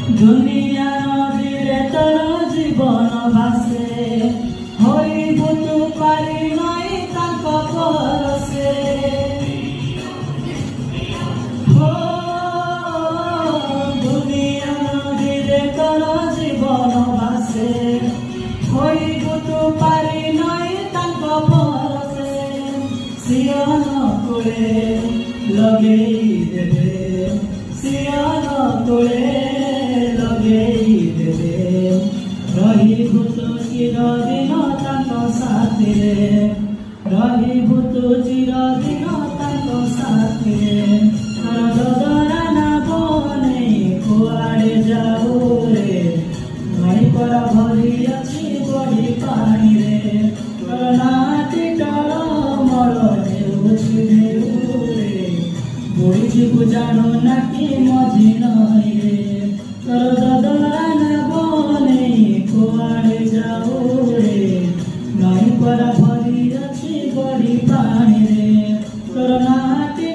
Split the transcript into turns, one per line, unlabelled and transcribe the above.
दुनिया नदीरे तोर जीवन भासे होइबु तू पारी नई तांक परसे हो दुनिया नदीरे तोर जीवन भासे होइबु तू पारी नई तांक परसे सियन कोले लगेई देबे सियन कोले रहिबु तू चिरदिन तांक साथिरे रहिबु तू चिरदिन तांक साथिरे तोर ददरा ना बने कुआड़े जाऊ रे नई पर भरी अछि बड़ी पानी रे तोर नाटी टल मर हेउछि ढेउ रे बुझिबु जानो ना कि मझी नई रे तोर ददरा ना बने कुआड़े जाऊ रे नई पर भरी अछि बड़ी पानी रे तोर नाटी